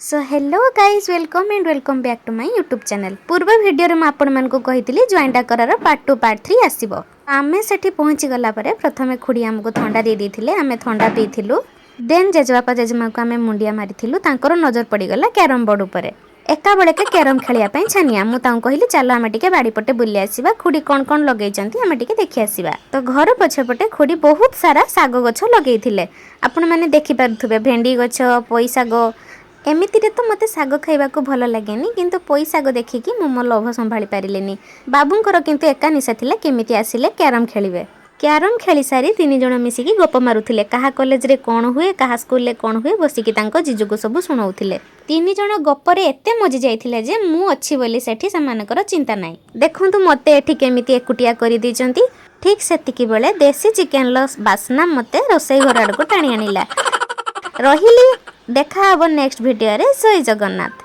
So hello guys welcome back to my YouTube channel. पूर्व video में आपण मानक कही ज्वाइंट आकर पार्ट 2 पार्ट 3 आसब। आमे सेठी पहुँची गला परे प्रथमे खुड़ी आमको थंडा दे देथिले, आमे थंडा पीथिलु। देन जेजबापा जेजेमा को आमे मुंडिया मारिथिलु। तांकर नजर पड़ीगला कैरम बोर्ड उपरे। एका बेलके कैरम खेलिया पई छानिया मु तांको कहली चलो आमे टिके बाड़ी पटे बुली आसीबा, खुड़ी कोन कोन लगेइचंती आमे टिके देखि आसीबा। तो घर पछे पटे खुड़ी बहुत सारा साग गछ लगेइथिले। आपण माने देखि पारुथबे भेंडी गछ, पोई साग। एमितिरे तो मते साग खाइबा को भल लागेनी, किंतु पोई साग देखिकी मु मो लोभ संभाली पारिलेनी। बाबूंकर किंतु एका निशा थिला केमिति आसिले कैरम खेलिबे। कैरम खेली सारी तीन जण मिसिकी गप मारुथिले। कहा कॉलेज रे कोन हुए, कहा स्कूल रे कोन हुए बसिकी तांको जीजू को सब सुनाउथिले। तीन जण गपरे एते मजी जाइथिले जे मु अछि बोली सेठी समानकर चिंता नाही। देखंतु मते एठी केमिति एकुटिया करि दिचंती। ठीक सेतिकी बेले देसी चिकन लो बासना मते रोसई घर आडको टाणी आनिला। रहिली, देखा हबो नेक्स्ट वीडियो रे। जय जगन्नाथ।